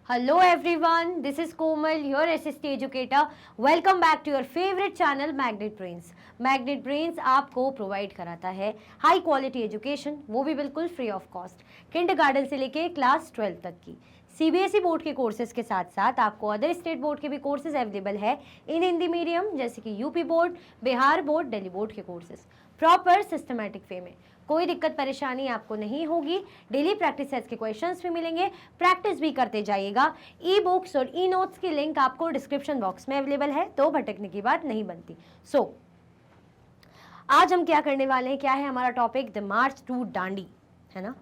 Hello everyone, this is Komal, your SST educator. Welcome back to your favorite channel Magnet Brains. Magnet Brains आपको provide कराता है high quality education, वो भी बिल्कुल free of cost, kindergarten से लेके class 12 तक की। सीबीएसई बोर्ड के कोर्सेज के साथ साथ आपको अदर स्टेट बोर्ड के भी कोर्सेज अवेलेबल है इन हिंदी मीडियम, जैसे कि UP board, Bihar board, Delhi board के कोर्सेज प्रॉपर सिस्टमैटिक वे में। कोई दिक्कत परेशानी आपको नहीं होगी। डेली प्रैक्टिस सेट्स के क्वेश्चंस भी मिलेंगे, प्रैक्टिस भी करते जाइएगा। ई बुक्स और ई नोट्स की लिंक आपको डिस्क्रिप्शन बॉक्स में अवेलेबल है, तो भटकने की बात नहीं बनती। आज हम क्या करने वाले हैं, क्या है हमारा topic? The march to Dandi, है ना।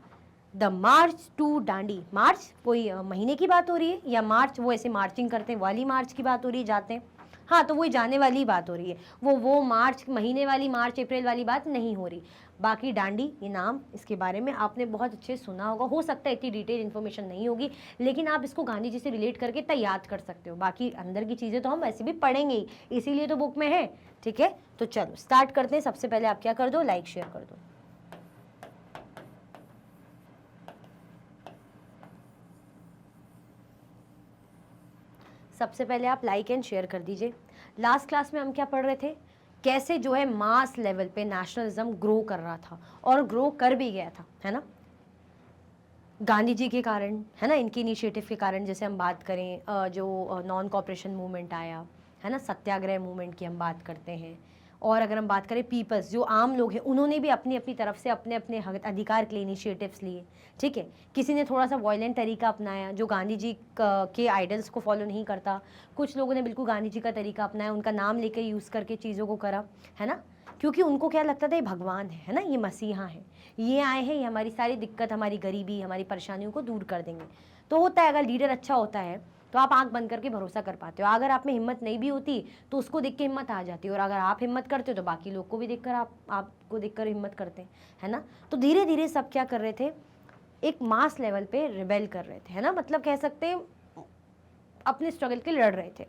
The march to Dandi. March कोई महीने की बात हो रही है, या मार्च वो ऐसे मार्चिंग करते हैं वाली मार्च की बात हो रही है, जाते हैं, हाँ, तो वही जाने वाली बात हो रही है। वो मार्च महीने वाली, मार्च अप्रैल वाली बात नहीं हो रही। बाकी दांडी ये नाम, इसके बारे में आपने बहुत अच्छे सुना होगा, हो सकता है इतनी डिटेल इन्फॉर्मेशन नहीं होगी, लेकिन आप इसको गांधी जी से रिलेट करके तैयार कर सकते हो। बाकी अंदर की चीज़ें तो हम वैसे भी पढ़ेंगे ही, इसीलिए तो बुक में है, ठीक है। तो चलो स्टार्ट करते हैं। सबसे पहले आप क्या कर दो, लाइक शेयर कर दो। सबसे पहले आप लाइक एंड शेयर कर दीजिए। लास्ट क्लास में हम क्या पढ़ रहे थे, कैसे जो है मास लेवल पे नेशनलिज्म ग्रो कर रहा था, और ग्रो कर भी गया था, है ना, गांधी जी के कारण, है ना, इनकी इनिशिएटिव के कारण। जैसे हम बात करें जो नॉन कॉपरेशन मूवमेंट आया, है ना, सत्याग्रह मूवमेंट की हम बात करते हैं। और अगर हम बात करें पीपल्स, जो आम लोग हैं, उन्होंने भी अपनी अपनी तरफ से अपने अपने अधिकार के लिए इनिशिएटिव्स लिए, ठीक है। किसी ने थोड़ा सा वायलेंट तरीका अपनाया, जो गांधी जी के आइडल्स को फॉलो नहीं करता। कुछ लोगों ने बिल्कुल गांधी जी का तरीका अपनाया, उनका नाम लेकर यूज़ करके चीज़ों को करा, है ना, क्योंकि उनको क्या लगता था, ये भगवान है ना, ये मसीहा है, ये आए हैं, ये हमारी सारी दिक्कत, हमारी गरीबी, हमारी परेशानियों को दूर कर देंगे। तो होता है, अगर लीडर अच्छा होता है तो आप आंख बंद करके भरोसा कर पाते हो। अगर आप में हिम्मत नहीं भी होती तो उसको देख के हिम्मत आ जाती है, और अगर आप हिम्मत करते हो तो बाकी लोग को भी देखकर आपको देखकर हिम्मत करते हैं, है ना। तो धीरे धीरे सब क्या कर रहे थे, एक मास लेवल पे रिबेल कर रहे थे, है ना, मतलब कह सकते हैं अपने स्ट्रगल के लड़ रहे थे।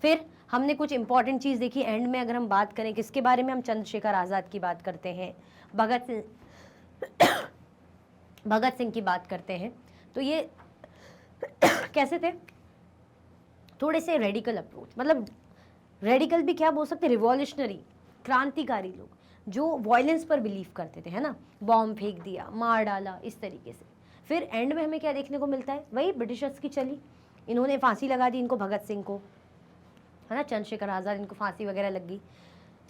फिर हमने कुछ इंपॉर्टेंट चीज़ देखी एंड में। अगर हम बात करें किसके बारे में, हम चंद्रशेखर आज़ाद की बात करते हैं, भगत सिंह की बात करते हैं। तो ये कैसे थे, थोड़े से रेडिकल अप्रोच, मतलब रेडिकल भी क्या बोल सकते, रिवॉल्यूशनरी, क्रांतिकारी लोग, जो वायलेंस पर बिलीव करते थे, है ना, बॉम्ब फेंक दिया, मार डाला, इस तरीके से। फिर एंड में हमें क्या देखने को मिलता है, वही ब्रिटिशर्स की चली, इन्होंने फांसी लगा दी इनको, भगत सिंह को, है ना, चंद्रशेखर आज़ाद, इनको फांसी वगैरह लग गई।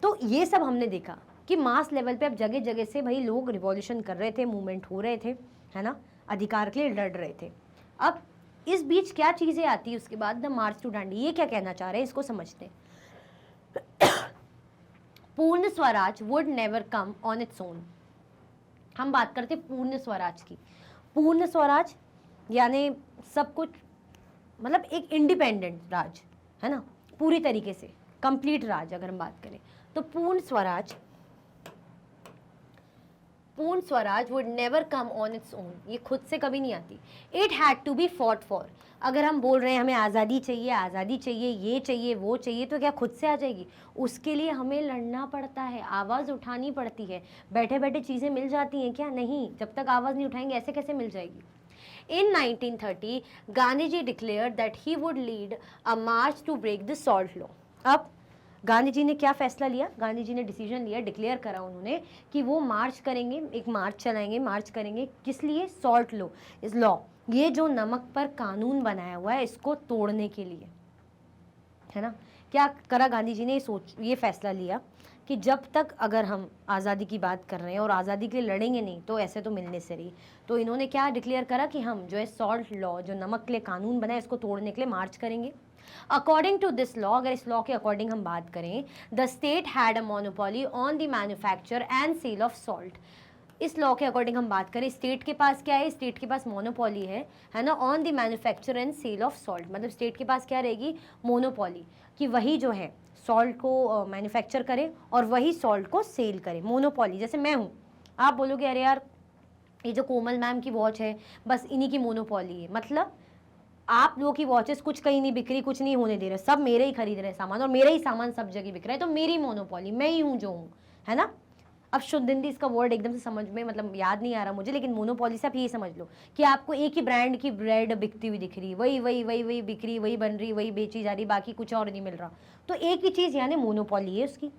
तो ये सब हमने देखा कि मास लेवल पे अब जगह जगह से भाई लोग रिवॉल्यूशन कर रहे थे, मूवमेंट हो रहे थे, है ना, अधिकार के लिए लड़ रहे थे। अब इस बीच क्या चीज़ें आती है उसके बाद, द मार्च टू दांडी, ये क्या कहना चाह रहे हैं, इसको समझते हैं। पूर्ण Swaraj would never come on its own. हम बात करते हैं पूर्ण स्वराज की। पूर्ण स्वराज यानी सब कुछ, मतलब एक इंडिपेंडेंट राज, है ना, पूरी तरीके से कंप्लीट राज अगर हम बात करें, तो Purna Swaraj would never come on its own, ये खुद से कभी नहीं आती। It had to be fought for. अगर हम बोल रहे हैं हमें आज़ादी चाहिए, आज़ादी चाहिए, ये चाहिए, वो चाहिए, तो क्या खुद से आ जाएगी? उसके लिए हमें लड़ना पड़ता है, आवाज़ उठानी पड़ती है। बैठे बैठे चीज़ें मिल जाती हैं क्या? नहीं, जब तक आवाज़ नहीं उठाएंगे ऐसे कैसे मिल जाएगी। In 1930, Gandhi declared that he would lead a march to break the salt law. अब गांधी जी ने क्या फैसला लिया, गांधी जी ने डिसीजन लिया, डिक्लेयर करा उन्होंने कि वो मार्च करेंगे, एक मार्च चलाएंगे, मार्च करेंगे, किस लिए? सॉल्ट लॉ, इस लॉ, ये जो नमक पर कानून बनाया हुआ है, इसको तोड़ने के लिए, है ना। क्या करा गांधी जी ने, ये फैसला लिया कि जब तक अगर हम आज़ादी की बात कर रहे हैं और आज़ादी के लिए लड़ेंगे नहीं तो ऐसे तो मिलने से रही। तो इन्होंने क्या डिक्लेयर करा कि हम जो है सॉल्ट लॉ, जो नमक के लिए कानून बना है, इसको तोड़ने के लिए मार्च करेंगे। अकॉर्डिंग टू दिस लॉ, अगर इस लॉ के अकॉर्डिंग हम बात करें, the state had a monopoly on the manufacture and sale of salt. इस लॉ के अकॉर्डिंग हम बात करें, स्टेट के पास क्या है, स्टेट के पास मोनोपोली है ना, on the manufacture and sale of salt. मतलब स्टेट के पास क्या रहेगी, मोनोपोली, कि वही जो है सॉल्ट को मैन्युफैक्चर करे और वही सॉल्ट को सेल करे। मोनोपोली, जैसे मैं हूँ, आप बोलोगे अरे यार ये जो कोमल मैम की वॉच है बस इन्हीं की मोनोपोली है, मतलब आप लोगों की वॉचेस कुछ कहीं नहीं बिक रही, कुछ नहीं होने दे रहे, सब मेरे ही खरीद रहे सामान, और मेरा ही सामान सब जगह बिक रहा है, तो मेरी मोनोपोली, मैं ही हूँ जो हूँ, है ना। अब शुद्ध हिंदी इसका वर्ड एकदम से समझ में मतलब याद नहीं आ रहा मुझे, लेकिन मोनोपोली से आप ये समझ लो कि आपको एक ही ब्रांड की ब्रेड बिकती हुई दिख रही, वही वही वही वही बिक रही, वही बन रही, वही बेची जा रही, बाकी कुछ और नहीं मिल रहा, तो एक ही चीज़ यानी मोनोपोली है उसकी।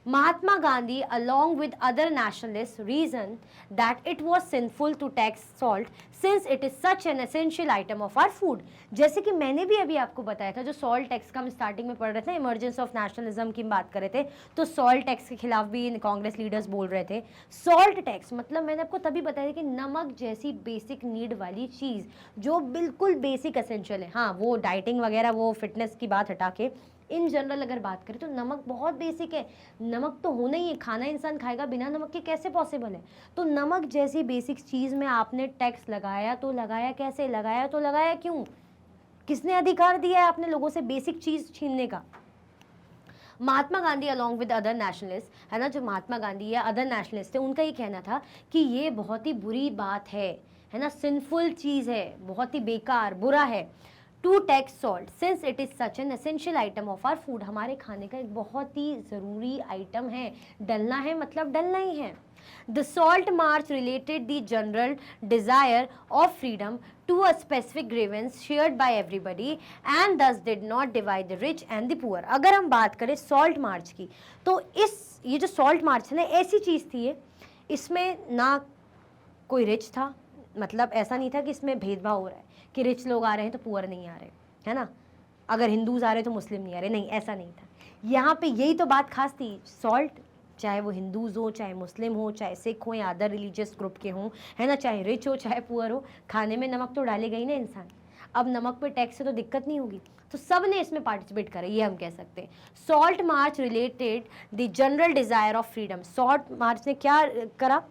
Mahatma Gandhi, along with other nationalists, reasoned that it was sinful to tax salt since it is such an essential item of our food. जैसे कि मैंने भी अभी आपको बताया था, जो सॉल्ट टैक्स का हम स्टार्टिंग में पढ़ रहे थे, इमरजेंस ऑफ नेशनलिज्म की बात कर रहे थे, तो सॉल्ट टैक्स के खिलाफ भी कांग्रेस लीडर्स बोल रहे थे। सॉल्ट टैक्स मतलब मैंने आपको तभी बताया था कि नमक जैसी बेसिक नीड वाली चीज़ जो बिल्कुल बेसिक एसेंशियल है, हाँ वो डाइटिंग वगैरह वो फिटनेस की बात हटा के इन जनरल अगर बात करें तो नमक बहुत बेसिक है, नमक तो होना ही है, खाना इंसान खाएगा, बिना नमक के कैसे पॉसिबल है। तो नमक जैसी बेसिक चीज़ में आपने टैक्स लगाया तो लगाया कैसे, लगाया तो लगाया क्यों, किसने अधिकार दिया है आपने लोगों से बेसिक चीज़ छीनने का। Mahatma Gandhi along with other nationalist, है ना, जो महात्मा गांधी या अदर नेशनलिस्ट थे, उनका ये कहना था कि ये बहुत ही बुरी बात है ना, सिंफुल चीज़ है, बहुत ही बेकार बुरा है to tax salt since it is such an essential item of our food, हमारे खाने का एक बहुत ही ज़रूरी आइटम है, डलना है मतलब डलना ही है। The salt march related the general desire of freedom to a specific grievance shared by everybody and thus did not divide the rich and the poor। अगर हम बात करें सॉल्ट मार्च की, तो ये जो सॉल्ट मार्च है ना, ऐसी चीज़ थी ये, इसमें ना कोई रिच था, मतलब ऐसा नहीं था कि इसमें भेदभाव हो रहा है कि रिच लोग आ रहे हैं तो पुअर नहीं आ रहे, है ना, अगर हिंदूज आ रहे तो मुस्लिम नहीं आ रहे, नहीं ऐसा नहीं था। यहाँ पे यही तो बात खास थी, सॉल्ट चाहे वो हिंदूज हो, चाहे मुस्लिम हो, चाहे सिख हो या अदर रिलीजियस ग्रुप के हों, है ना, चाहे रिच हो चाहे पुअर हो, खाने में नमक तो डालेगा ही ना इंसान। अब नमक पे टैक्स से तो दिक्कत नहीं होगी, तो सब ने इसमें पार्टिसिपेट करा, ये हम कह सकते हैं। Salt march related the general desire of freedom, salt march ने क्या करा,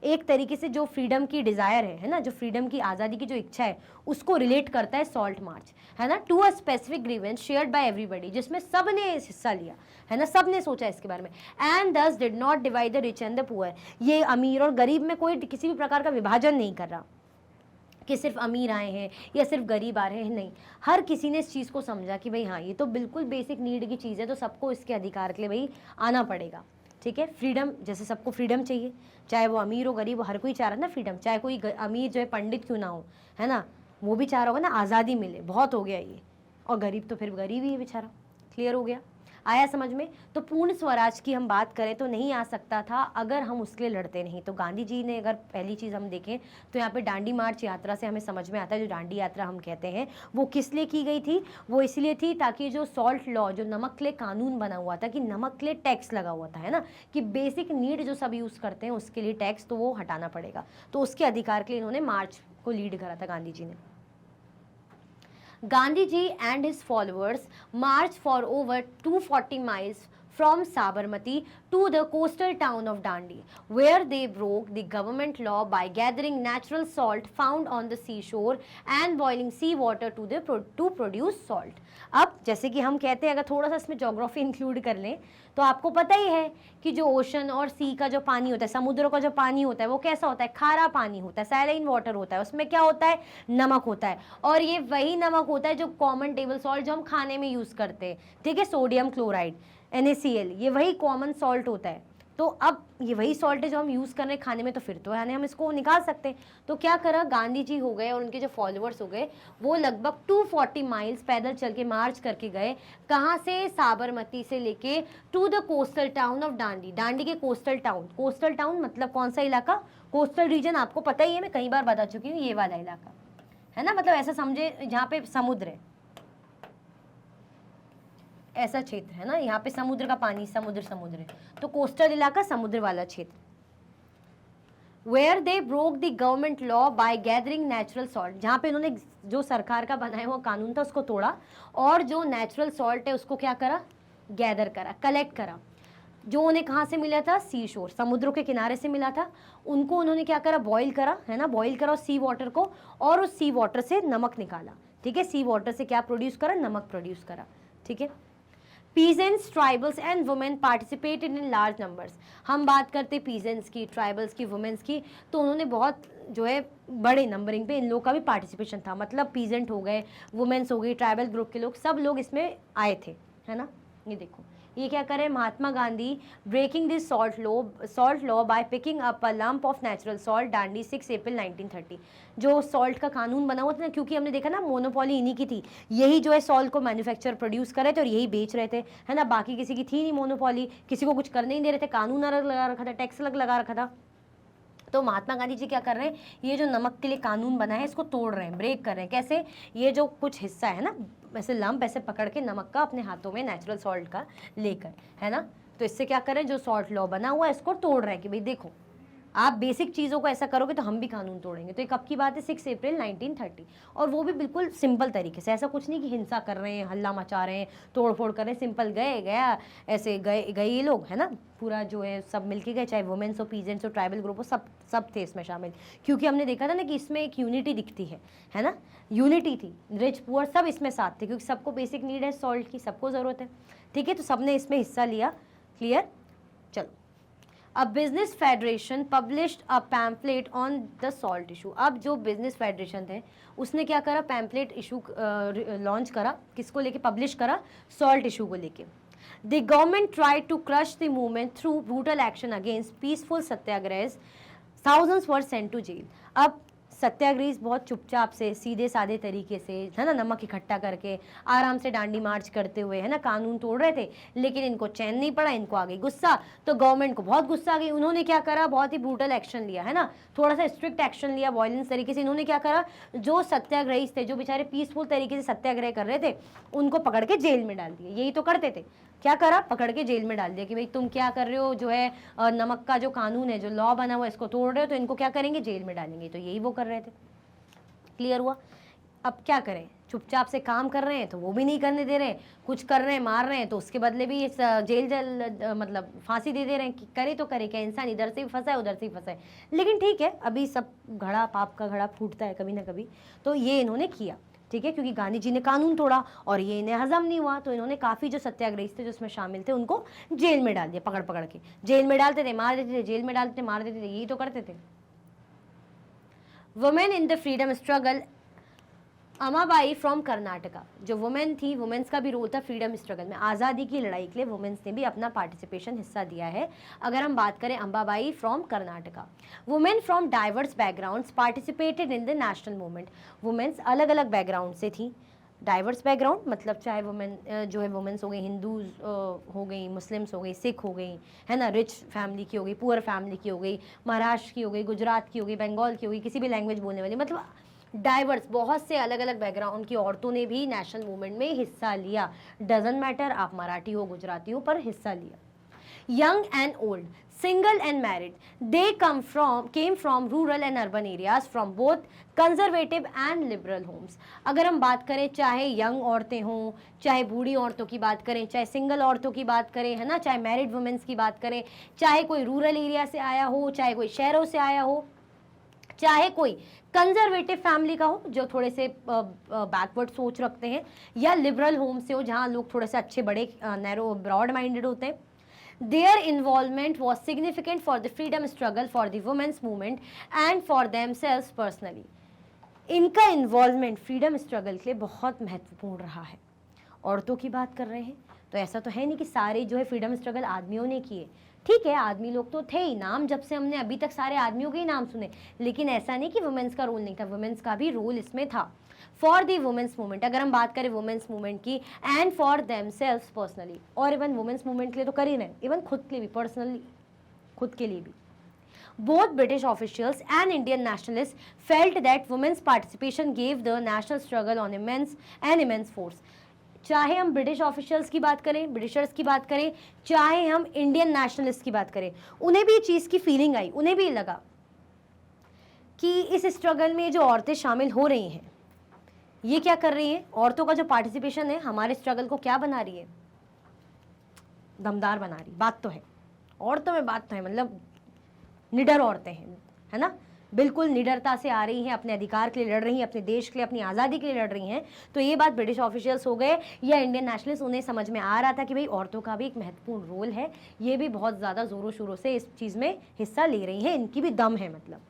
एक तरीके से जो फ्रीडम की डिज़ायर है ना, जो फ्रीडम की आज़ादी की जो इच्छा है उसको रिलेट करता है सॉल्ट मार्च, है ना, to a specific grievance shared by everybody, जिसमें सब ने हिस्सा लिया, है ना, सब ने सोचा इसके बारे में। एंड दस did not divide the rich and the poor, ये अमीर और गरीब में कोई किसी भी प्रकार का विभाजन नहीं कर रहा कि सिर्फ अमीर आए हैं या सिर्फ गरीब आ रहे हैं, नहीं, हर किसी ने इस चीज़ को समझा कि भाई हाँ ये तो बिल्कुल बेसिक नीड की चीज़ है, तो सबको इसके अधिकार के लिए भाई आना पड़ेगा, ठीक है। फ्रीडम, जैसे सबको फ्रीडम चाहिए, चाहे वो अमीर हो गरीब हो, हर कोई चाह रहा है ना फ्रीडम, चाहे कोई अमीर जो है पंडित क्यों ना हो, है ना, वो भी चाह रहा होगा ना आज़ादी मिले, बहुत हो गया ये, और गरीब तो फिर गरीब ही है बेचारा। क्लियर हो गया, आया समझ में। तो पूर्ण स्वराज की हम बात करें तो नहीं आ सकता था अगर हम उसके लिए लड़ते नहीं। तो गांधी जी ने, अगर पहली चीज़ हम देखें तो यहाँ पे दांडी मार्च यात्रा से हमें समझ में आता है, जो दांडी यात्रा हम कहते हैं वो किस लिए की गई थी, वो इसलिए थी ताकि जो सॉल्ट लॉ, जो नमक के लिए कानून बना हुआ था कि नमक के लिए टैक्स लगा हुआ था, है ना, कि बेसिक नीड जो सब यूज़ करते हैं उसके लिए टैक्स तो वो हटाना पड़ेगा, तो उसके अधिकार के लिए इन्होंने मार्च को लीड करा था गांधी जी ने। Gandhiji and his followers marched for over 240 miles from Sabarmati to the coastal town of Dandi, where they broke the government law by gathering natural salt found on the seashore and boiling sea water to produce salt। अब जैसे कि हम कहते हैं, अगर थोड़ा सा इसमें ज्योग्राफी इंक्लूड कर लें तो आपको पता ही है कि जो ओशन और सी का जो पानी होता है, समुद्रों का जो पानी होता है वो कैसा होता है, खारा पानी होता है, सैलाइन वाटर होता है, उसमें क्या होता है, नमक होता है, और ये वही नमक होता है जो कॉमन टेबल सॉल्ट जो हम खाने में यूज़ करते हैं, ठीक है, सोडियम क्लोराइड NaCl, ये वही कॉमन सॉल्ट होता है। तो अब ये वही सॉल्ट है जो हम यूज़ कर रहे हैं खाने में, तो फिर तो यानी हम इसको निकाल सकते हैं। तो क्या करा, गांधी जी हो गए और उनके जो फॉलोअर्स हो गए वो लगभग 240 माइल्स पैदल चल के मार्च करके गए, कहाँ से, साबरमती से लेके to the coastal town of Dandi, Dandi के कोस्टल टाउन, कोस्टल टाउन मतलब कौन सा इलाका, कोस्टल रीजन आपको पता ही है, मैं कई बार बता चुकी हूँ, ये वाला इलाका है ना, मतलब ऐसा समझे जहाँ पे समुद्र है, ऐसा क्षेत्र है ना, यहाँ पे समुद्र का पानी, समुद्र है, तो कोस्टल इलाका समुद्र वाला क्षेत्र। Where they broke the government law by gathering natural salt, जहाँ पे इन्होंने जो सरकार का बनाया हुआ कानून था उसको तोड़ा और जो नेचुरल सॉल्ट है उसको क्या करा, गैदर करा, कलेक्ट करा, जो उन्हें कहाँ से मिला था, सी शोर, समुद्रों के किनारे से मिला था, उनको उन्होंने क्या करा, बॉईल करा, है ना, बॉईल करा सी वाटर को, और उस सी वाटर से नमक निकाला, ठीक है, सी वाटर से क्या प्रोड्यूस करा, नमक प्रोड्यूस करा, ठीक है। Peasants, tribals and women participated in large numbers, हम बात करते पीजेंट्स की, ट्राइबल्स की, वुमेन्स की, तो उन्होंने बहुत जो है बड़े नंबरिंग पे इन लोगों का भी पार्टिसिपेशन था, मतलब पीजेंट हो गए, वुमेन्स हो गई, ट्राइबल ग्रुप के लोग, सब लोग इसमें आए थे, है ना। ये देखो ये क्या करे Mahatma Gandhi, breaking this salt law by picking up a lump of natural salt, Dandi 6 April 1930। जो सॉल्ट का कानून बना हुआ था ना, क्योंकि हमने देखा ना मोनोपोली इन्हीं की थी, यही जो है सॉल्ट को मैन्युफैक्चर प्रोड्यूस कर रहे थे और यही बेच रहे थे, है ना, बाकी किसी की थी नहीं मोनोपोली, किसी को कुछ करने नहीं दे रहे थे, कानून अलग लगा रखा था, टैक्स अलग लगा रखा था। तो महात्मा गांधी जी क्या कर रहे हैं, ये जो नमक के लिए कानून बना है इसको तोड़ रहे हैं, ब्रेक कर रहे हैं। कैसे, ये जो कुछ हिस्सा है ना ऐसे लंप ऐसे पकड़ के नमक का अपने हाथों में नेचुरल सॉल्ट का लेकर, है ना, तो इससे क्या करें, जो सॉल्ट लॉ बना हुआ है इसको तोड़ रहे हैं कि भाई देखो आप बेसिक चीज़ों को ऐसा करोगे तो हम भी कानून तोड़ेंगे। तो ये कब की बात है, 6 अप्रैल 1930, और वो भी बिल्कुल सिंपल तरीके से, ऐसा कुछ नहीं कि हिंसा कर रहे हैं, हल्ला मचा रहे हैं, तोड़ फोड़ कर रहे हैं, सिंपल गया ऐसे गए ये लोग, है ना, पूरा जो है सब मिलके गए, चाहे वुमेन्स हो, पीजेंट्स हो, ट्राइबल ग्रुप हो, सब थे इसमें शामिल, क्योंकि हमने देखा था ना कि इसमें एक यूनिटी दिखती है ना, यूनिटी थी, रिच पुअर सब इसमें साथ थे, क्योंकि सबको बेसिक नीड है सॉल्ट की, सबको ज़रूरत है, ठीक है, तो सबने इसमें हिस्सा लिया। क्लियर, चलो। A business federation published a pamphlet on the salt issue। अब जो बिजनेस फेडरेशन थे उसने क्या करा, पैम्पलेट इशू लॉन्च करा, किसको लेके, पब्लिश करा, सॉल्ट इशू को लेके। The government tried to crush the movement through brutal action against peaceful satyagraha, thousands were sent to jail. अब सत्याग्रही बहुत चुपचाप से सीधे साधे तरीके से, है ना, नमक इकट्ठा करके आराम से डांडी मार्च करते हुए, है ना, कानून तोड़ रहे थे, लेकिन इनको चैन नहीं पड़ा, इनको आ गई गुस्सा, तो गवर्नमेंट को बहुत गुस्सा आ गई, उन्होंने क्या करा, बहुत ही ब्रूटल एक्शन लिया, है ना, थोड़ा सा स्ट्रिक्ट एक्शन लिया, वायलेंस तरीके से। इन्होंने क्या करा, जो सत्याग्रही थे, जो बेचारे पीसफुल तरीके से सत्याग्रह कर रहे थे, उनको पकड़ के जेल में डाल दिया। यही तो करते थे, क्या करा, पकड़ के जेल में डाल दिया कि भाई तुम क्या कर रहे हो, जो है नमक का जो कानून है, जो लॉ बना हुआ है, इसको तोड़ रहे हो, तो इनको क्या करेंगे, जेल में डालेंगे। तो यही वो कर रहे थे। क्लियर हुआ। अब क्या करें, चुपचाप से काम कर रहे हैं तो वो भी नहीं करने दे रहे हैं, कुछ कर रहे हैं, मार रहे हैं, तो उसके बदले भी जेल मतलब फांसी दे रहे हैं कि करे तो करे क्या, इंसान इधर से भी फंसा है उधर से भी फंसा है। लेकिन ठीक है, अभी सब घड़ा, पाप का घड़ा फूटता है कभी ना कभी, तो ये इन्होंने किया, ठीक है, क्योंकि गांधी जी ने कानून तोड़ा और ये इन्हें हजम नहीं हुआ, तो इन्होंने काफ़ी जो सत्याग्रही थे जो उसमें शामिल थे उनको जेल में डाल दिया, पकड़ पकड़ के जेल में डालते थे, मार देते थे, जेल में डालते थे, मार देते थे, यही तो करते थे। Women in the freedom struggle, Amabai from Karnataka, जो वुमेन थी, वुमेन्स का भी रोल था फ्रीडम स्ट्रगल में, आज़ादी की लड़ाई के लिए वुमेन्स ने भी अपना पार्टिसिपेशन हिस्सा दिया है। अगर हम बात करें Ambabai from Karnataka, women from diverse backgrounds participated in the national movement. Women's अलग अलग बैकग्राउंड से थी, डाइवर्स बैकग्राउंड मतलब चाहे वुमेन जो है वुमेन्स हो गई, हिंदूज हो गई, मुस्लिम्स हो गई, सिख हो गई, है ना, रिच फैमिली की हो गई, पुअर फैमिली की हो गई, महाराष्ट्र की हो गई, गुजरात की हो गई, बंगाल की हो गई, किसी भी लैंग्वेज बोलने वाली, मतलब डाइवर्स बहुत से अलग अलग बैकग्राउंड की औरतों ने भी नेशनल मूवमेंट में हिस्सा लिया। डजंट मैटर आप मराठी हो, गुजराती हो, पर हिस्सा लिया। Young and old, single and married, they came from rural and urban areas, from both conservative and liberal homes। अगर हम बात करें, चाहे यंग औरतें हों, चाहे बूढ़ी औरतों की बात करें, चाहे सिंगल औरतों की बात करें, है ना, चाहे मैरिड वुमेन्स की बात करें, चाहे कोई रूरल एरिया से आया हो, चाहे कोई शहरों से आया हो, चाहे कोई कंजर्वेटिव फैमिली का हो जो थोड़े से बैकवर्ड सोच रखते हैं, या लिबरल होम से हो जहाँ लोग थोड़े से अच्छे, बड़े, नैरो, ब्रॉड माइंडेड होते हैं। Their involvement was significant for the freedom struggle, for the women's movement and for themselves personally। इनका इन्वॉल्वमेंट फ्रीडम स्ट्रगल के लिए बहुत महत्वपूर्ण रहा है। औरतों की बात कर रहे हैं तो ऐसा तो है नहीं कि सारे जो है फ्रीडम स्ट्रगल आदमियों ने किए, ठीक है, आदमी लोग तो थे ही, नाम जब से हमने अभी तक सारे आदमियों के ही नाम सुने, लेकिन ऐसा नहीं कि वुमेन्स का रोल नहीं था, वुमेन्स का भी रोल इसमें था। फॉर दी वुमेन्स मूवमेंट, अगर हम बात करें वुमेन्स मूवमेंट की, एंड फॉर देमसेल्व्स पर्सनली, और इवन वुमेन्स मूवमेंट के लिए तो कर ही रहे, इवन खुद के लिए भी, पर्सनली खुद के लिए भी। Both British officials and Indian nationalists felt that women's participation gave the national struggle on immense force। चाहे हम ब्रिटिश ऑफिशियल्स की बात करें, ब्रिटिशर्स की बात करें, चाहे हम इंडियन नेशनलिस्ट की बात करें, उन्हें भी चीज़ की फीलिंग आई, उन्हें भी लगा कि इस स्ट्रगल में जो औरतें शामिल हो रही हैं, ये क्या कर रही हैं, औरतों का जो पार्टिसिपेशन है हमारे स्ट्रगल को क्या बना रही है, दमदार बना रही। बात तो है, औरतों में बात तो है, मतलब निडर औरतें हैं, है ना, बिल्कुल निडरता से आ रही हैं, अपने अधिकार के लिए लड़ रही हैं, अपने देश के लिए, अपनी आज़ादी के लिए लड़ रही हैं। तो ये बात ब्रिटिश ऑफिशियल्स हो गए या इंडियन नेशनलिस्ट, उन्हें समझ में आ रहा था कि भाई औरतों का भी एक महत्वपूर्ण रोल है, ये भी बहुत ज़्यादा ज़ोरों शोरों से इस चीज़ में हिस्सा ले रही हैं, इनकी भी दम है। मतलब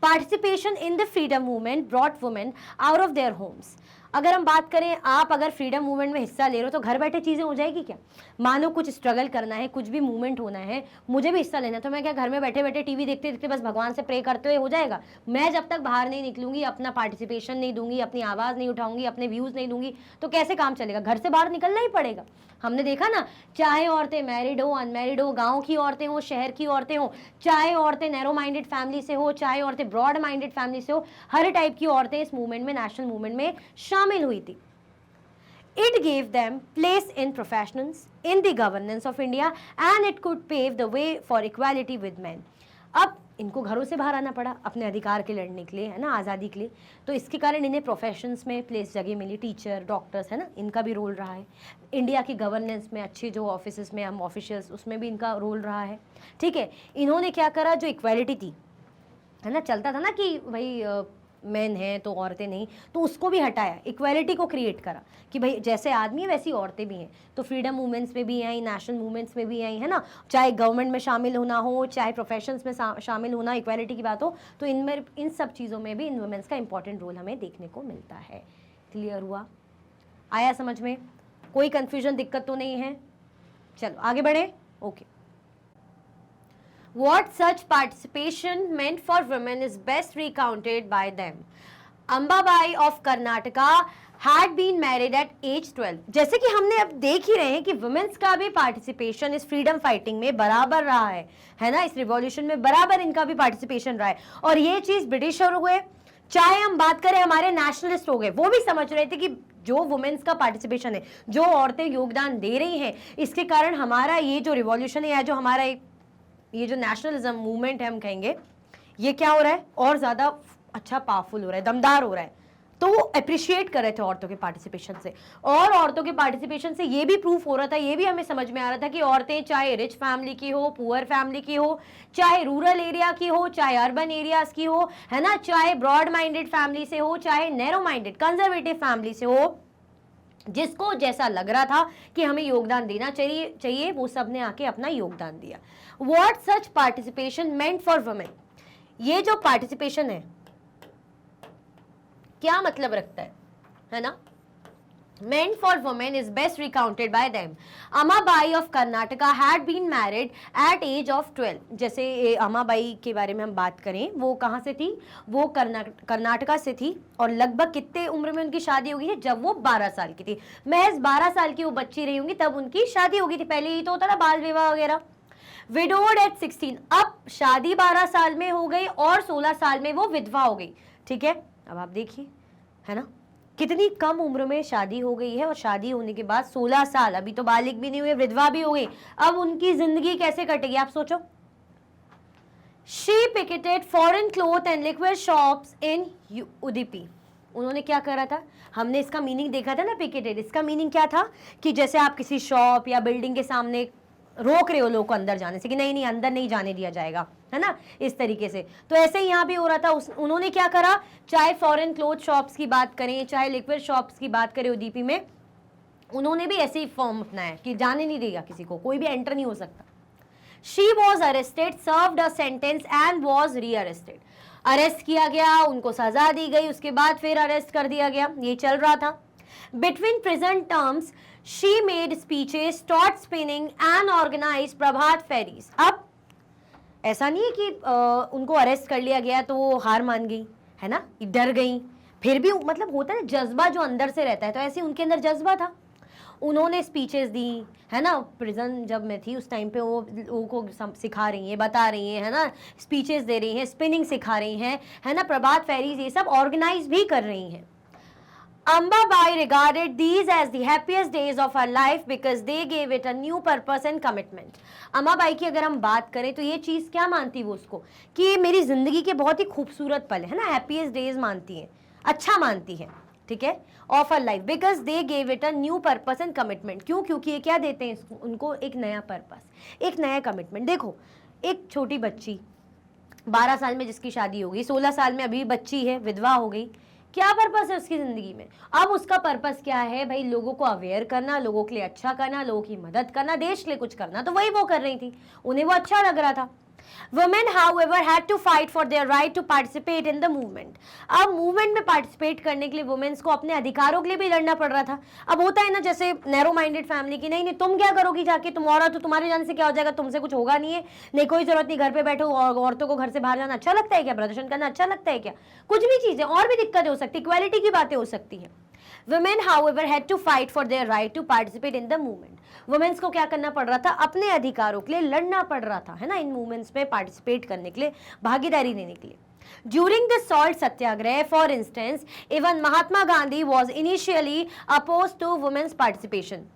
participation in the freedom movement brought women out of their homes. अगर हम बात करें, आप अगर फ्रीडम मूवमेंट में हिस्सा ले रहे हो तो घर बैठे चीज़ें हो जाएगी क्या? मानो कुछ स्ट्रगल करना है, कुछ भी मूवमेंट होना है, मुझे भी हिस्सा लेना है, तो मैं क्या घर में बैठे बैठे टीवी देखते देखते बस भगवान से प्रे करते हुए हो जाएगा? मैं जब तक बाहर नहीं निकलूंगी, अपना पार्टिसिपेशन नहीं दूंगी, अपनी आवाज़ नहीं उठाऊंगी, अपने व्यूज़ नहीं दूंगी, तो कैसे काम चलेगा? घर से बाहर निकलना ही पड़ेगा। हमने देखा ना, चाहे औरतें मैरिड हो, अनमैरिड हो, गांव की औरतें हो, शहर की औरतें हो, चाहे औरतें नैरो माइंडेड फैमिली से हो, चाहे औरतें ब्रॉड माइंडेड फैमिली से हो, हर टाइप की औरतें इस मूवमेंट में, नेशनल मूवमेंट में शामिल हुई थी। It gave them place in professions, in the governance of India, and it could pave the way for equality with men. अब इनको घरों से बाहर आना पड़ा अपने अधिकार के लड़ने के लिए, है ना, आज़ादी के लिए, तो इसके कारण इन्हें प्रोफेशंस में प्लेस जगह मिली, टीचर, डॉक्टर्स, है ना, इनका भी रोल रहा है। इंडिया की गवर्नेंस में अच्छे जो ऑफिस में हम ऑफिशियल्स, उसमें भी इनका रोल रहा है। ठीक है, इन्होंने क्या करा, जो इक्वालिटी थी, है ना, चलता था ना कि भाई मेन हैं तो औरतें नहीं, तो उसको भी हटाया, इक्वालिटी को क्रिएट करा कि भाई जैसे आदमी है वैसी औरतें भी हैं। तो फ्रीडम मूवमेंट्स में भी आई, नेशनल मूवमेंट्स में भी आई, है ना, चाहे गवर्नमेंट में शामिल होना हो, चाहे प्रोफेशंस में शामिल होना, इक्वालिटी की बात हो, तो इनमें, इन सब चीज़ों में भी इन वुमेंस का इंपॉर्टेंट रोल हमें देखने को मिलता है। क्लियर हुआ? आया समझ में? कोई कन्फ्यूजन, दिक्कत तो नहीं है? चलो आगे बढ़े। Okay, What such participation meant for women is best recounted by them. Ambabai of Karnataka had been married at age 12. जैसे कि हमने अब देख ही रहे हैं कि वुमेन्स का भी पार्टिसिपेशन इस फ्रीडम फाइटिंग में बराबर रहा है ना, इस रिवॉल्यूशन में बराबर इनका भी पार्टिसिपेशन रहा है। और ये चीज़ ब्रिटिशर हुए, चाहे हम बात करें हमारे नेशनलिस्ट हो गए, वो भी समझ रहे थे कि जो वुमेन्स का पार्टिसिपेशन है, जो औरतें योगदान दे रही हैं, इसके कारण हमारा ये जो रिवॉल्यूशन है, या जो हमारा ये जो नेशनलिज्म मूवमेंट है हम कहेंगे, ये क्या हो रहा है, और ज़्यादा अच्छा पावरफुल हो रहा है, दमदार हो रहा है। तो वो अप्रिशिएट कर रहे थे औरतों के पार्टिसिपेशन से, और औरतों के पार्टिसिपेशन से ये भी प्रूफ हो रहा था, ये भी हमें समझ में आ रहा था कि औरतें चाहे रिच फैमिली की हो, पुअर फैमिली की हो, चाहे रूरल एरिया की हो, चाहे अर्बन एरियाज की हो, है ना, चाहे ब्रॉड माइंडेड फैमिली से हो, चाहे नैरो माइंडेड कंजर्वेटिव फैमिली से हो, जिसको जैसा लग रहा था कि हमें योगदान देना चाहिए, वो सब ने आके अपना योगदान दिया। What such participation meant for women, ये जो पार्टिसिपेशन है क्या मतलब रखता है ना, meant for women is best recounted by them. Amabai of Karnataka had been married at age of 12. जैसे अमाबाई के बारे में हम बात करें, वो कहाँ से थी, वो कर्नाटका से थी, और लगभग कितने उम्र में उनकी शादी होगी है, जब वो 12 साल की थी, महज 12 साल की वो बच्ची रही होंगी तब उनकी शादी होगी थी। पहले ही तो होता था बाल विवाह वगैरह। विडोड एट 16, अब शादी 12 साल में हो गई और 16 साल में वो विधवा हो गई। ठीक है, अब आप देखिए, है ना, कितनी कम उम्र में शादी हो गई है, और शादी होने के बाद 16 साल, अभी तो बालिग भी नहीं हुए, विधवा भी हो गई। अब उनकी जिंदगी कैसे कटेगी, आप सोचो। She picketed foreign cloth and liquor shops in Udupi. उन्होंने क्या करा था, हमने इसका मीनिंग देखा था ना, पिकेटेड, इसका मीनिंग क्या था कि जैसे आप किसी शॉप या बिल्डिंग के सामने रोक रहे हो लोगों को अंदर जाने से कि नहीं नहीं अंदर नहीं जाने दिया जाएगा, है ना, इस तरीके से। तो ऐसे ही यहाँ भी हो रहा था। उन्होंने क्या करा, चाहे फॉरेन क्लोथ शॉप्स की बात करें, चाहे लिक्विड शॉप्स की बात करें उडुपी में, उन्होंने भी ऐसे ही फॉर्म अपनाया कि जाने नहीं देगा किसी को, कोई भी एंटर नहीं हो सकता। She was arrested, served a sentence and was re-arrested. Arrest किया गया, उनको सजा दी गई, उसके बाद फिर अरेस्ट कर दिया गया, ये चल रहा था। Between prison terms, she made speeches, taught spinning and organized prabhat pheris. अब ऐसा नहीं है कि उनको अरेस्ट कर लिया गया तो वो हार मान गई, है ना, डर गई, फिर भी मतलब होता है जज्बा जो अंदर से रहता है, तो ऐसे उनके अंदर जज्बा था। उन्होंने स्पीचेस दी, है ना, प्रिजन जब मैं थी उस टाइम पे वो लोगों को सिखा रही हैं, बता रही हैं, है ना, स्पीचेस दे रही हैं, स्पिनिंग सिखा रही हैं, है ना, प्रभात फेरीज ये सब ऑर्गेनाइज भी कर रही हैं। Ambabai regarded these as the happiest days of her life because they gave it a new purpose and commitment. Ambabai की अगर हम बात करें तो ये चीज़ क्या मानती वो उसको कि ये मेरी ज़िंदगी के बहुत ही खूबसूरत पल है ना, हैप्पीएस्ट डेज मानती हैं, अच्छा मानती हैं, ठीक है, of her life, because they gave it a new purpose and commitment. क्यों? क्योंकि ये क्या देते हैं उनको, एक नया पर्पस, एक नया कमिटमेंट। देखो एक छोटी बच्ची 12 साल में जिसकी शादी हो गई, 16 साल में अभी बच्ची है, विधवा हो गई, क्या पर्पस है उसकी ज़िंदगी में? अब उसका पर्पस क्या है भाई? लोगों को अवेयर करना, लोगों के लिए अच्छा करना, लोगों की मदद करना, देश के लिए कुछ करना। तो वही वो कर रही थी, उन्हें वो अच्छा लग रहा था, Women, however, had to fight for their right to participate in the movement. अब मूवमेंट में पार्टिसिपेट करने के लिए वुमेन्स को अपने अधिकारों के लिए भी लड़ना पड़ रहा था. अब होता है ना जैसे नैरो माइंडेड फैमिली की, नहीं नहीं तुम क्या करोगी जाके, तुम औरत हो, तुम्हारे जाने से क्या हो जाएगा, तुमसे कुछ होगा नहीं है, नहीं कोई जरूरत नहीं, घर पे बैठो. और औरतों को घर से बाहर जाना अच्छा लगता है क्या, प्रदर्शन करना अच्छा लगता है क्या, कुछ भी चीजें और भी दिक्कतें हो सकती है, इक्वालिटी की बातें हो सकती है. Women, however, had to fight for their right to participate in the movement. Womens को क्या करना पड़ रहा था, अपने अधिकारों के लिए लड़ना पड़ रहा था, है ना, इन मूवमेंट्स में पार्टिसिपेट करने के लिए, भागीदारी लेने के लिए. During the salt satyagrah, for instance, even Mahatma Gandhi was initially opposed to women's participation.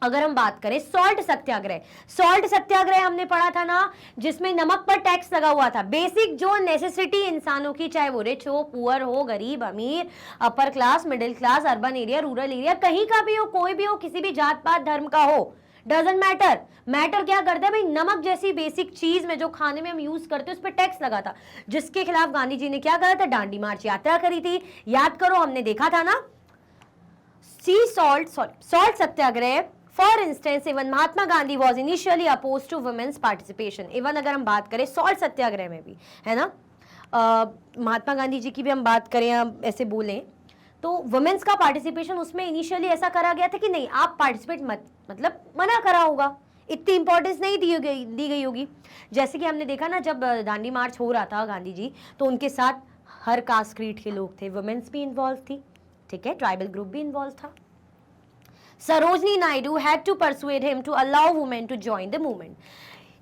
अगर हम बात करें सॉल्ट सत्याग्रह हमने पढ़ा था ना, जिसमें नमक पर टैक्स लगा हुआ था. बेसिक जो नेसेसिटी इंसानों की, चाहे वो रिच हो, पुअर हो, गरीब, अमीर, upper class, middle class, urban area, rural area, कहीं का भी हो, कोई भी हो, किसी भी जात पात धर्म का हो, डजंट मैटर क्या करता है भाई, नमक जैसी बेसिक चीज में जो खाने में हम यूज करते हैं उस पर टैक्स लगा था, जिसके खिलाफ गांधी जी ने क्या करा था, दांडी मार्च यात्रा करी थी. याद करो, हमने देखा था ना, salt Satyagraha. For instance, even Mahatma Gandhi was initially opposed to women's participation. Even अगर हम बात करें सॉल्ट सत्याग्रह में भी, है ना, महात्मा गांधी जी की भी हम बात करें, हम ऐसे बोलें तो वुमेन्स का पार्टिसिपेशन उसमें इनिशियली ऐसा करा गया था कि नहीं आप पार्टिसिपेट मत, मतलब मना करा होगा, इतनी इंपॉर्टेंस नहीं दी गई होगी. जैसे कि हमने देखा ना, जब दांडी मार्च हो रहा था गांधी जी, तो उनके साथ हर कास्ट क्रीड के लोग थे, वुमेन्स भी इन्वॉल्व थी, ठीक है, ट्राइबल ग्रुप भी इन्वॉल्व था. Sarojini Naidu had to persuade him to allow women to join the movement.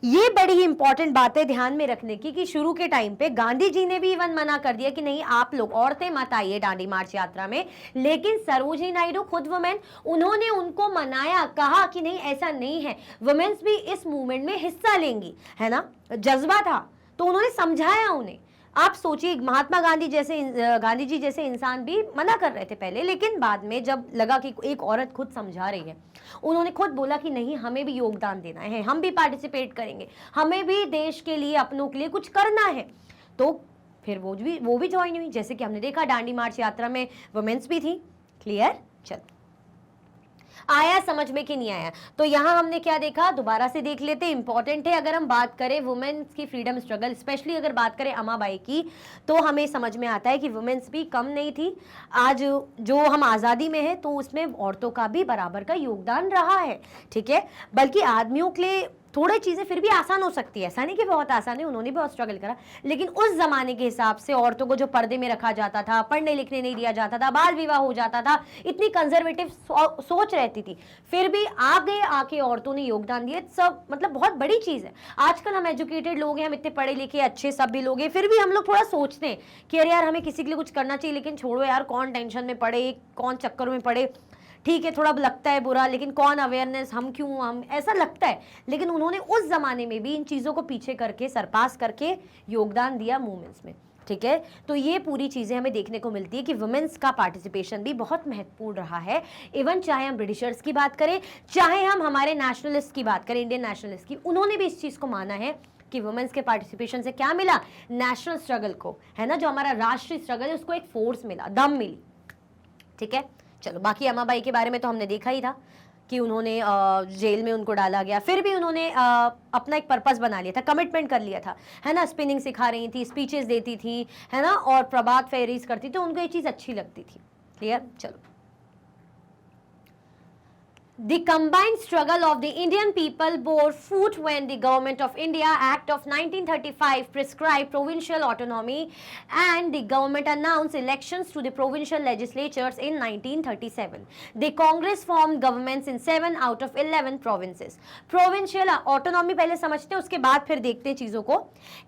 ये बड़ी ही इंपॉर्टेंट बात है ध्यान में रखने की, कि शुरू के टाइम पे गांधी जी ने भी इवन मना कर दिया कि नहीं आप लोग औरतें मत आइए दांडी मार्च यात्रा में, लेकिन सरोजनी नायडू खुद वुमेन, उन्होंने उनको मनाया, कहा कि नहीं ऐसा नहीं है, वुमेन्स भी इस मूवमेंट में हिस्सा लेंगी, है ना, जज्बा था, तो उन्होंने समझाया उन्हें. आप सोचिए, महात्मा गांधी जी जैसे इंसान भी मना कर रहे थे पहले, लेकिन बाद में जब लगा कि एक औरत खुद समझा रही है, उन्होंने खुद बोला कि नहीं हमें भी योगदान देना है, हम भी पार्टिसिपेट करेंगे, हमें भी देश के लिए, अपनों के लिए कुछ करना है. तो फिर वो भी ज्वाइन हुई. जैसे कि हमने देखा दांडी मार्च यात्रा में वुमेन्स भी थी. क्लियर, चलो आया समझ में कि नहीं आया. तो यहां हमने क्या देखा, दोबारा से देख लेते, इंपॉर्टेंट है. अगर हम बात करें वुमेन्स की फ्रीडम स्ट्रगल, स्पेशली अगर बात करें अम्माबाई की, तो हमें समझ में आता है कि वुमेन्स भी कम नहीं थी. आज जो हम आज़ादी में है तो उसमें औरतों का भी बराबर का योगदान रहा है, ठीक है. बल्कि आदमियों के लिए थोड़ी चीज़ें फिर भी आसान हो सकती है, ऐसा नहीं कि बहुत आसान है, उन्होंने भी बहुत स्ट्रगल करा, लेकिन उस जमाने के हिसाब से औरतों को जो पर्दे में रखा जाता था, पढ़ने लिखने नहीं दिया जाता था, बाल विवाह हो जाता था, इतनी कंजर्वेटिव सोच रहती थी, फिर भी आके औरतों ने योगदान दिया. सब मतलब बहुत बड़ी चीज़ है. आजकल हम एजुकेटेड लोग हैं, हम इतने पढ़े लिखे अच्छे सब भी लोग हैं, फिर भी हम लोग थोड़ा सोचते हैं कि अरे यार हमें किसी के लिए कुछ करना चाहिए, लेकिन छोड़ो यार, कौन टेंशन में पड़े, कौन चक्कर में पड़े, ठीक है थोड़ा लगता है बुरा, लेकिन कौन अवेयरनेस, हम ऐसा लगता है. लेकिन उन्होंने उस जमाने में भी इन चीज़ों को पीछे करके, सरपास करके योगदान दिया मूवमेंट्स में, ठीक है. तो ये पूरी चीज़ें हमें देखने को मिलती है कि वुमेन्स का पार्टिसिपेशन भी बहुत महत्वपूर्ण रहा है. इवन चाहे हम ब्रिटिशर्स की बात करें, चाहे हम हमारे नेशनलिस्ट की बात करें, इंडियन नेशनलिस्ट की, उन्होंने भी इस चीज़ को माना है कि वुमेन्स के पार्टिसिपेशन से क्या मिला, नेशनल स्ट्रगल को, है ना, जो हमारा राष्ट्रीय स्ट्रगल है उसको एक फोर्स मिला, दम मिली, ठीक है. चलो बाकी अम्माबाई के बारे में तो हमने देखा ही था कि उन्होंने जेल में उनको डाला गया, फिर भी उन्होंने अपना एक पर्पस बना लिया था, कमिटमेंट कर लिया था, है ना. स्पिनिंग सिखा रही थी, स्पीचेस देती थी, है ना, और प्रभात फेरीज करती थी, उनको ये चीज़ अच्छी लगती थी. क्लियर, चलो. The combined struggle of the Indian people bore fruit when the Government of India Act of 1935 prescribed provincial autonomy and the government announced elections to the provincial legislatures in 1937. The Congress formed governments in 7 out of 11 provinces. Provincial autonomy पहले समझते हैं, उसके बाद फिर देखते हैं चीज़ों को.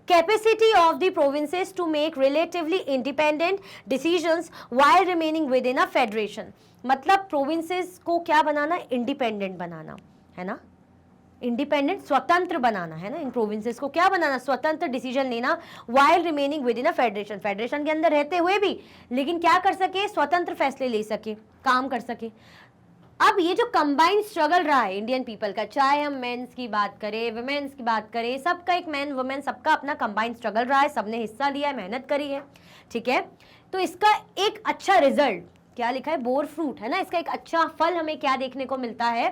Capacity of the provinces to make relatively independent decisions while remaining within a federation. मतलब प्रोविंसेस को क्या बनाना, इंडिपेंडेंट बनाना, है ना, इंडिपेंडेंट स्वतंत्र बनाना, है ना. इन प्रोविंसेस को क्या बनाना, स्वतंत्र डिसीजन लेना, while remaining with in a federation, federation के अंदर रहते हुए भी, लेकिन क्या कर सके, स्वतंत्र फैसले ले सके, काम कर सके. अब ये जो कंबाइंड स्ट्रगल रहा है इंडियन पीपल का, चाहे हम मेंस की बात करें, वुमेन्स की बात करें, सबका एक मैन वुमेन सबका अपना कंबाइंड स्ट्रगल रहा है, सबने हिस्सा लिया है, मेहनत करी है, ठीक है. तो इसका एक अच्छा रिजल्ट क्या लिखा है, बोर फ्रूट, है ना, इसका एक अच्छा फल हमें क्या देखने को मिलता है,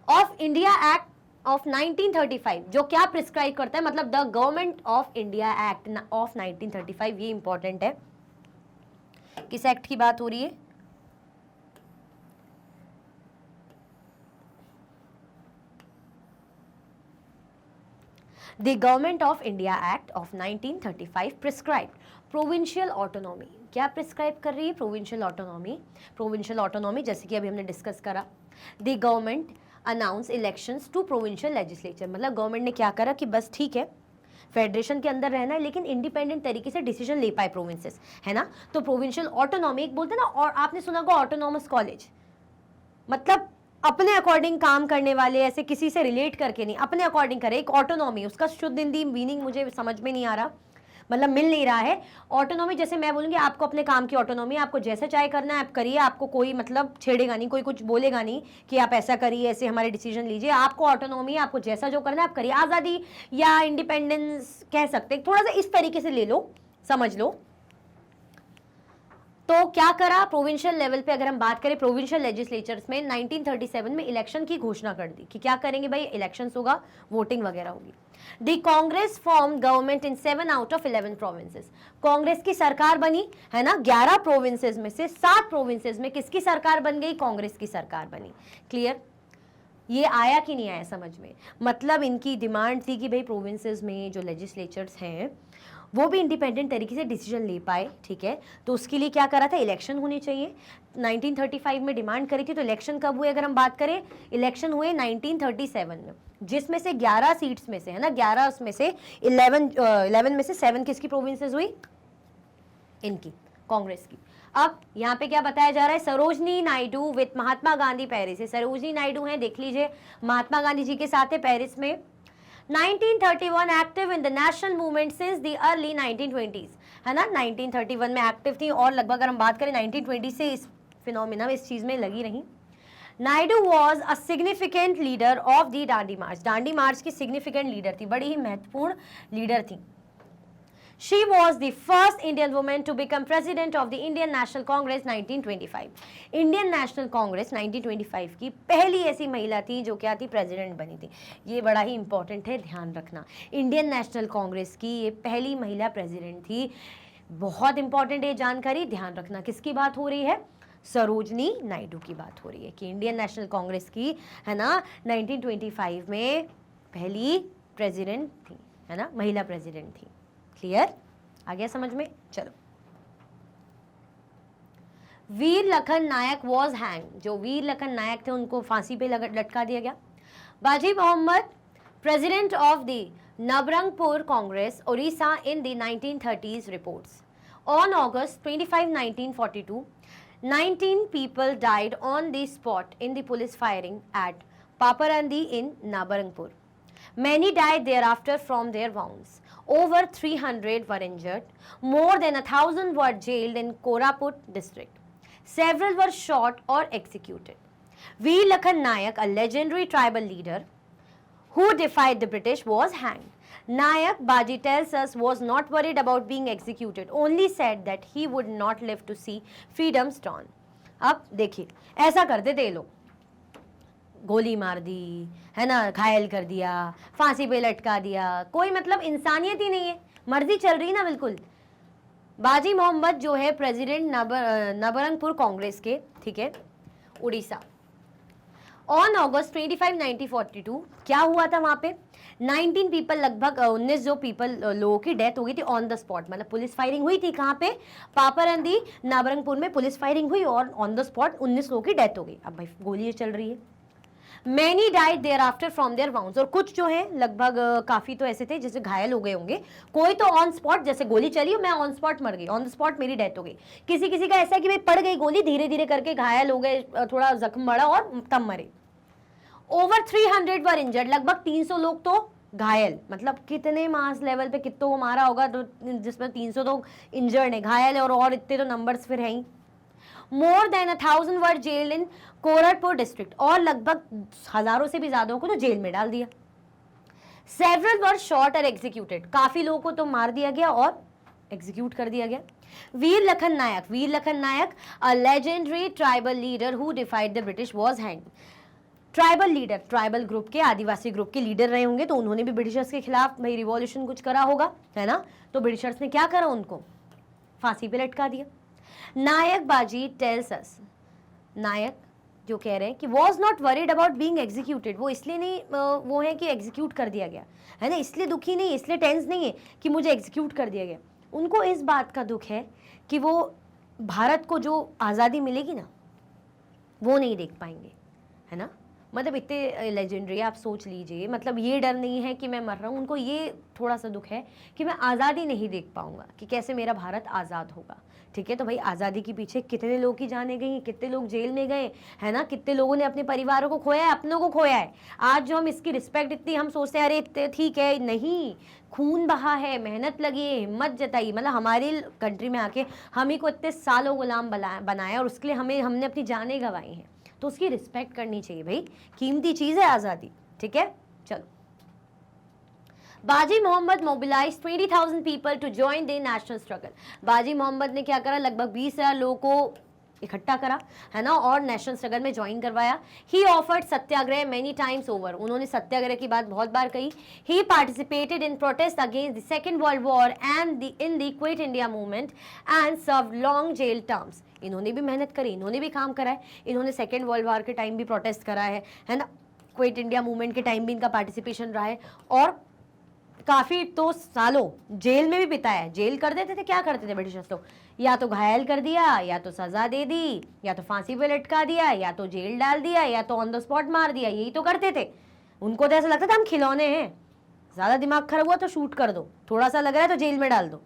ऑफ इंडिया एक्ट ऑफ 1935 जो क्या प्रिस्क्राइब करता है, मतलब the government of India act of 1935, ये इंपॉर्टेंट है। किस एक्ट की बात हो रही है? The government of India act of 1935 prescribe provincial autonomy. क्या प्रिस्क्राइब कर रही है? Provincial autonomy. प्रोविंशियल ऑटोनॉमी जैसे कि अभी हमने डिस्कस करा। The government announce elections to provincial legislature, मतलब गवर्नमेंट ने क्या करा कि बस ठीक है फेडरेशन के अंदर रहना है लेकिन इंडिपेंडेंट तरीके से डिसीजन ले पाए प्रोविंसेस, है ना। तो प्रोविंशियल ऑटोनॉमी एक बोलते हैं ना, और आपने सुना होगा ऑटोनॉमस कॉलेज, मतलब अपने अकॉर्डिंग काम करने वाले, ऐसे किसी से रिलेट करके नहीं, अपने अकॉर्डिंग करे, एक ऑटोनॉमी। उसका शुद्ध हिंदी मीनिंग मुझे समझ में नहीं आ रहा, मतलब मिल नहीं रहा है। ऑटोनॉमी जैसे मैं बोलूँगी आपको अपने काम की ऑटोनॉमी, आपको जैसा चाहे करना है आप करिए, आपको कोई मतलब छेड़ेगा नहीं, कोई कुछ बोलेगा नहीं कि आप ऐसा करिए, ऐसे हमारे डिसीजन लीजिए। आपको ऑटोनॉमी, आपको जैसा जो करना है आप करिए। आज़ादी या इंडिपेंडेंस कह सकते हैं, थोड़ा सा इस तरीके से ले लो, समझ लो। तो क्या करा प्रोविंशियल लेवल पे, अगर हम बात करें प्रोविंशियल लेजिस्लेचर्स में 1937 में इलेक्शन की घोषणा कर दी कि क्या करेंगे भाई, इलेक्शंस होगा, वोटिंग वगैरह होगी। The Congress form government in 7 out of 11 provinces, Congress की सरकार बनी, है ना। 11 प्रोविंसेस में से 7 प्रोविंसेस में किसकी सरकार बन गई? कांग्रेस की सरकार बनी। क्लियर? ये आया कि नहीं आया समझ में? मतलब इनकी डिमांड थी कि भाई प्रोविंसेस में जो लेजिस्लेचर्स हैं वो भी इंडिपेंडेंट तरीके से डिसीजन ले पाए, ठीक है। तो उसके लिए क्या करा था? इलेक्शन होने चाहिए। 1935 में डिमांड करी थी, तो इलेक्शन कब हुए अगर हम बात करें? इलेक्शन हुए 1937 में, जिसमें से 11 सीट्स में से, है ना, 11 उसमें से 11 में से 7 किसकी प्रोविंसेस हुई? इनकी, कांग्रेस की। अब यहाँ पे क्या बताया जा रहा है? सरोजनी नायडू विथ महात्मा गांधी पेरिस है। सरोजनी नायडू हैं, देख लीजिए, महात्मा गांधी जी के साथ है पेरिस में। 1931 active in the national movement since the early 1920s, है ना। 1931 में एक्टिव थी और लगभग अगर हम बात करें 1920 से इस फिनोमिना, इस चीज में लगी रही। Naidu was a significant leader of the Dandi march, Dandi march की सिग्निफिकेंट लीडर थी, बड़ी ही महत्वपूर्ण लीडर थी। She was the first Indian woman to become president of the Indian National Congress 1925. Indian National Congress 1925 की पहली ऐसी महिला थी जो क्या थी? प्रेसिडेंट बनी थी। ये बड़ा ही इंपॉर्टेंट है, ध्यान रखना। इंडियन नेशनल कांग्रेस की ये पहली महिला प्रेसिडेंट थी, बहुत इंपॉर्टेंट है जानकारी, ध्यान रखना। किसकी बात हो रही है? सरोजनी नायडू की बात हो रही है कि इंडियन नेशनल कांग्रेस की, है ना, 1925 में पहली प्रेसिडेंट थी, है ना, महिला प्रेसिडेंट थी। क्लियर? आ गया समझ में? चलो। वीर लखन नायक वॉज हैंग, जो वीर लखन नायक थे उनको फांसी पे लटका दिया गया। Baji Mohammad, president of the Nabarangpur Congress Odisha in the 1930s reports on August 25, 1942 19 people died on the spot in the police firing at Paparandi in Nabarangpur. Many died thereafter from their wounds. Over 300 were injured. More than 1,000 were jailed in Koraput district. Several were shot or executed. Veer Lakhan Nayak, a legendary tribal leader who defied the British, was hanged. Nayak, Baji tells us, was not worried about being executed, only said that he would not live to see freedom's dawn. अब देखिए, ऐसा करते थे लोग, गोली मार दी, है ना, घायल कर दिया, फांसी पे लटका दिया, कोई मतलब इंसानियत ही नहीं है, मर्जी चल रही ना बिल्कुल। बाजी मोहम्मद जो है प्रेसिडेंट नबरंगपुर कांग्रेस के, ठीक है, उड़ीसा। ऑन August 25, 1942 क्या हुआ था वहां पे? 19 पीपल, लगभग 19 जो पीपल लोगों की डेथ हो गई थी ऑन द स्पॉट, मतलब पुलिस फायरिंग हुई थी कहाँ पे? पापरंदी नबरंगपुर में पुलिस फायरिंग हुई और ऑन द स्पॉट 19 लोगों की डेथ हो गई। अब भाई गोली चल रही है। Many died there after from their wounds, और कुछ जो है लगभग काफी तो ऐसे थे जैसे घायल हो गए होंगे, कोई तो ऑन स्पॉट, जैसे गोली चली मैं ऑन स्पॉट मर गई, ऑन द स्पॉट मेरी डेथ हो गई। किसी किसी का ऐसा है कि भाई पड़ गई गोली, धीरे धीरे करके घायल हो गए, थोड़ा जख्म बढ़ा और तब मरे। ओवर 300 वर इंजर्ड, लगभग 300 लोग तो घायल, मतलब कितने मास लेवल पे कितनों को मारा होगा, तो जिसमें 300 तो इंजर्ड है, घायल है, और इतने तो नंबर्स फिर हैं ही। मोर देन 1,000 वर जेल इन कोरटपुर डिस्ट्रिक्ट, और लगभग हजारों से भी ज्यादा को तो जेल में डाल दिया। सेवरल वर शॉट और एग्जीक्यूटेड, काफी लोगों को तो मार दिया गया और एग्जीक्यूट कर दिया गया। Veer Lakhan Nayak, Veer Lakhan Nayak, a legendary tribal leader who defied the British, was hanged. Tribal leader, tribal group के, आदिवासी ग्रुप के लीडर रहे होंगे, तो उन्होंने भी ब्रिटिशर्स के खिलाफ भाई रिवॉल्यूशन कुछ करा होगा, है ना। तो ब्रिटिशर्स ने क्या करा, उनको फांसी पे लटका दिया। नायक बाजी टेल्स अस, नायक जो कह रहे हैं कि was not worried about being executed, वो इसलिए नहीं वो है कि एग्जीक्यूट कर दिया गया, है ना, इसलिए दुखी नहीं, इसलिए टेंस नहीं है कि मुझे एग्जीक्यूट कर दिया गया। उनको इस बात का दुख है कि वो भारत को जो आज़ादी मिलेगी ना, वो नहीं देख पाएंगे, है ना। मतलब इतने लेजेंडरी, आप सोच लीजिए, मतलब ये डर नहीं है कि मैं मर रहा हूँ, उनको ये थोड़ा सा दुख है कि मैं आज़ादी नहीं देख पाऊंगा, कि कैसे मेरा भारत आज़ाद होगा। ठीक है, तो भाई आज़ादी के पीछे कितने लोग की जानें गई, कितने लोग जेल में गए, है ना, कितने लोगों ने अपने परिवारों को खोया है, अपनों को खोया है। आज जो हम इसकी रिस्पेक्ट इतनी हम सोचते हैं, अरे ठीक है, नहीं, खून बहा है, मेहनत लगी है, हिम्मत जताई, मतलब हमारी कंट्री में आके हम ही को इतने सालों गुलाम बनाया और उसके लिए हमने अपनी जानें गंवाई हैं, तो उसकी रिस्पेक्ट करनी चाहिए भाई, कीमती चीज़ है आज़ादी। ठीक है, चलो। Baji Mohammad mobilize 20,000 people to join the national struggle. Baji Mohammad ने क्या करा, लगभग 20,000 लोगों को इकट्ठा करा, है ना, और नेशनल स्ट्रगल में ज्वाइन करवाया। He offered satyagraha many times over, उन्होंने सत्याग्रह की बात बहुत बार कही। He participated in protest against the Second World War and in the Quit India Movement and serve long jail terms. इन्होंने भी मेहनत करी, इन्होंने भी काम करा है, इन्होंने सेकेंड वर्ल्ड वॉर के टाइम भी प्रोटेस्ट करा है ना, क्विट इंडिया मूवमेंट के टाइम भी इनका पार्टिसिपेशन रहा है, और काफ़ी तो सालों जेल में भी बिताया है। जेल कर देते थे, क्या करते थे ब्रिटिशर्स लोग, या तो घायल कर दिया, या तो सज़ा दे दी, या तो फांसी पे लटका दिया, या तो जेल डाल दिया, या तो ऑन द स्पॉट मार दिया, यही तो करते थे। उनको तो ऐसा लगता था हम खिलौने हैं, ज़्यादा दिमाग खराब हुआ तो शूट कर दो, थोड़ा सा लग रहा है तो जेल में डाल दो,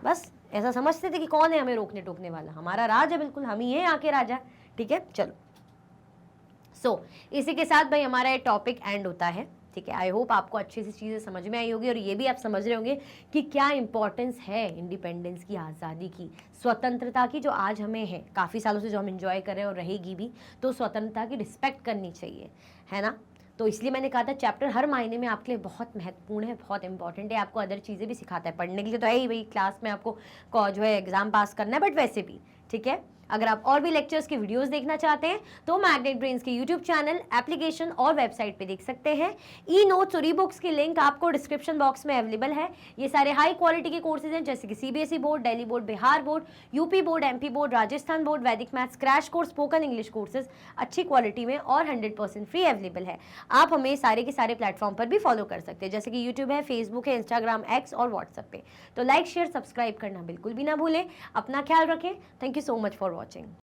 बस ऐसा समझते थे कि कौन है हमें रोकने टोकने वाला, हमारा राज है, बिल्कुल हम ही हैं आके राजा। ठीक है, चलो। इसी के साथ भाई हमारा ये टॉपिक एंड होता है। ठीक है, आई होप आपको अच्छी सी चीज़ें समझ में आई होगी, और ये भी आप समझ रहे होंगे कि क्या इंपॉर्टेंस है इंडिपेंडेंस की, आज़ादी की, स्वतंत्रता की, जो आज हमें है, काफ़ी सालों से जो हम इंजॉय कर रहे हैं और रहेगी भी, तो स्वतंत्रता की रिस्पेक्ट करनी चाहिए, है ना। तो इसलिए मैंने कहा था चैप्टर हर महीने में आपके लिए बहुत महत्वपूर्ण है, बहुत इंपॉर्टेंट है, आपको अदर चीज़ें भी सिखाता है। पढ़ने के लिए तो है ही भाई, क्लास में आपको जो है एग्जाम पास करना है, बट वैसे भी ठीक है। अगर आप और भी लेक्चर्स के वीडियोस देखना चाहते हैं तो मैग्नेट ब्रेन्स के यूट्यूब चैनल, एप्लीकेशन और वेबसाइट पे देख सकते हैं। ई नोट्स और ई बुक्स की लिंक आपको डिस्क्रिप्शन बॉक्स में अवेलेबल है। ये सारे हाई क्वालिटी के कोर्सेज हैं, जैसे कि CBSE board, Delhi board, Bihar board, UP board, MP board, Rajasthan board, Vedic maths, crash course, spoken English courses अच्छी क्वालिटी में और 100% फ्री अवेलेबल है। आप हमें सारे के सारे प्लेटफॉर्म पर भी फॉलो कर सकते हैं, जैसे कि यूट्यूब है, फेसबुक है, इंस्टाग्राम, एक्स और व्हाट्सएप पे। तो लाइक, शेयर, सब्सक्राइब करना बिल्कुल भी ना भूलें। अपना ख्याल रखें। Thank you so much for watching.